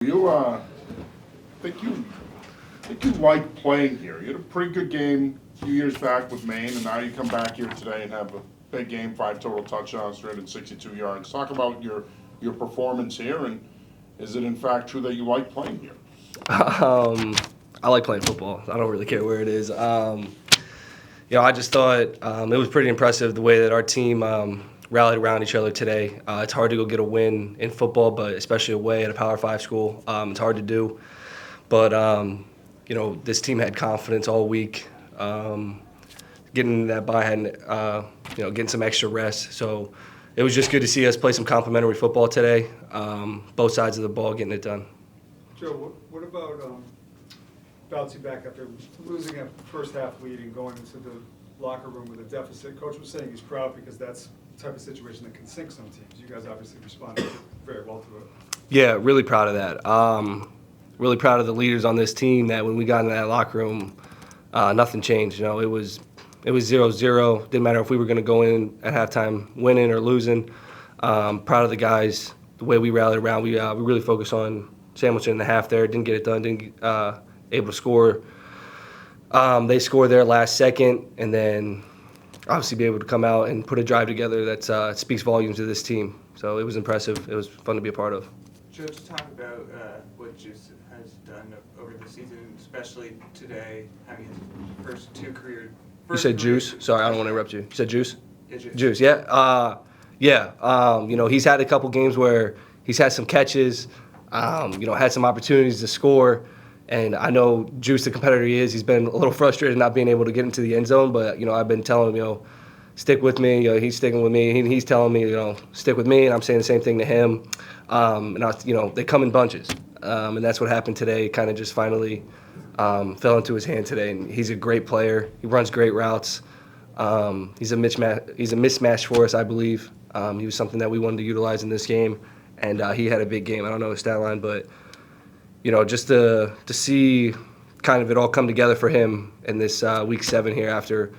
You think you like playing here. You had a pretty good game a few years back with Maine, and now you come back here today and have a big game, 5 total touchdowns, 362 yards. Talk about your performance here, and is it in fact true that you like playing here? I like playing football. I don't really care where it is. I just thought it was pretty impressive the way that our team rallied around each other today. It's hard to go get a win in football, but especially away at a Power 5 school. It's hard to do. But, this team had confidence all week. Getting that bye had, getting some extra rest. So it was just good to see us play some complimentary football today. Both sides of the ball getting it done. Joe, what about bouncing back after losing a first half lead and going into the locker room with a deficit? Coach was saying he's proud because that's the type of situation that can sink some teams. You guys obviously responded very well to it. Yeah, really proud of that. Really proud of the leaders on this team that when we got into that locker room, nothing changed. It was 0-0. Didn't matter if we were going to go in at halftime winning or losing. Proud of the guys, the way we rallied around. We really focused on sandwiching in the half there. Didn't get it done. Didn't able to score. They scored their last second, and then obviously be able to come out and put a drive together that speaks volumes to this team. So it was impressive. It was fun to be a part of. Joe, just talk about what Juice has done over the season, especially today, having his first two career. You said Juice? Sorry, I don't want to interrupt you. You said Juice? Yeah, Juice. Juice, yeah. He's had a couple games where he's had some catches, had some opportunities to score. And I know Juice, the competitor he is, he's been a little frustrated not being able to get into the end zone. But, I've been telling him, stick with me. He's sticking with me. He's telling me, stick with me. And I'm saying the same thing to him. They come in bunches. And that's what happened today. Kind of just finally fell into his hand today. And he's a great player. He runs great routes. He's a mismatch for us, I believe. He was something that we wanted to utilize in this game. And he had a big game. I don't know his stat line, but just to see kind of it all come together for him in this week 7 here after,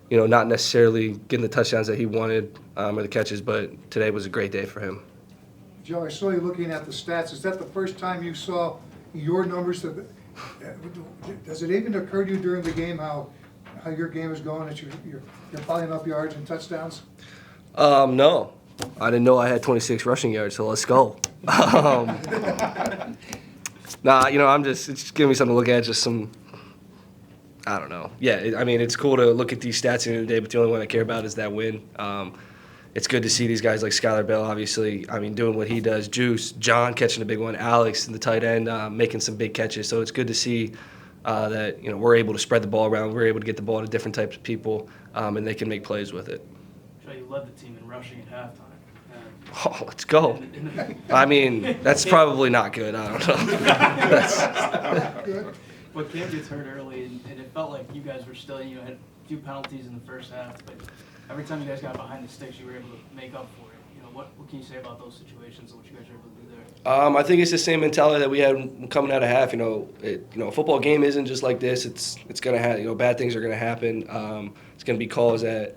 not necessarily getting the touchdowns that he wanted or the catches, but today was a great day for him. Joe, I saw you looking at the stats. Is that the first time you saw your numbers? Does it even occur to you during the game how your game is going, that you're piling up yards and touchdowns? No. I didn't know I had 26 rushing yards, so let's go. It's just giving me something to look at, just some, I don't know. Yeah, it's cool to look at these stats at the end of the day, but the only one I care about is that win. It's good to see these guys like Skylar Bell, obviously, doing what he does. Juice, John catching a big one, Alex, the tight end, making some big catches. So it's good to see that, we're able to spread the ball around. We're able to get the ball to different types of people, and they can make plays with it. So you led the team in rushing at halftime. Oh, let's go. That's probably not good. I don't know. But Cam gets hurt early, and it felt like you guys were still, had a few penalties in the first half, but every time you guys got behind the sticks, you were able to make up for it. What can you say about those situations and what you guys were able to do there? I think it's the same mentality that we had coming out of half. A football game isn't just like this. It's gonna have, bad things are gonna happen. It's gonna be calls that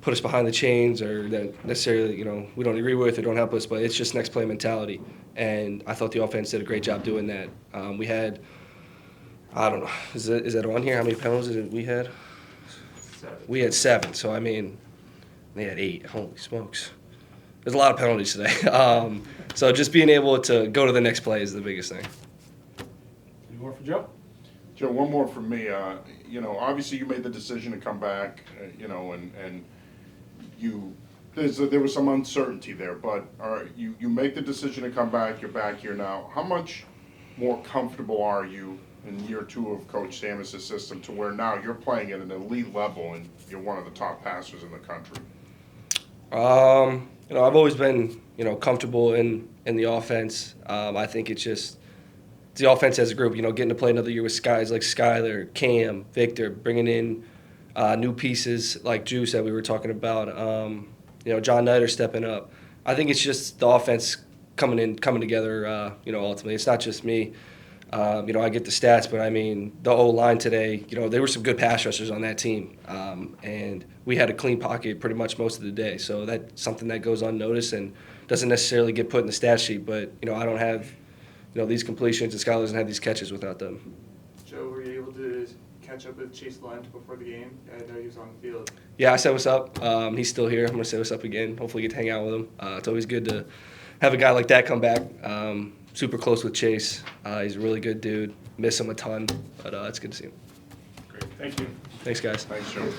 put us behind the chains or that necessarily, we don't agree with or don't help us, but it's just next play mentality. And I thought the offense did a great job doing that. We had, I don't know, is that on here? How many penalties did we had? 7. We had 7, so they had 8. Holy smokes. There's a lot of penalties today. So just being able to go to the next play is the biggest thing. Any more for Joe? Joe, one more from me. Obviously you made the decision to come back, and there was some uncertainty there, but you make the decision to come back. You're back here now. How much more comfortable are you in year 2 of Coach Samus' system to where now you're playing at an elite level and you're one of the top passers in the country? I've always been, comfortable in the offense. I think it's the offense as a group, getting to play another year with guys like Skylar, Cam, Victor, bringing in new pieces like Juice that we were talking about, John Nider stepping up. I think it's just the offense coming together, ultimately. It's not just me. I get the stats, but the O-line today, there were some good pass rushers on that team. And we had a clean pocket pretty much most of the day. So that's something that goes unnoticed and doesn't necessarily get put in the stat sheet. But, I don't have, these completions, and Skylar doesn't have these catches without them. Joe, were you able to catch up with Chase Lent before the game? I know he was on the field. Yeah, I said what's up. He's still here. I'm going to say what's up again. Hopefully get to hang out with him. It's always good to have a guy like that come back. Super close with Chase. He's a really good dude. Miss him a ton, but it's good to see him. Great, thank you. Thanks, guys. Thanks, Joe.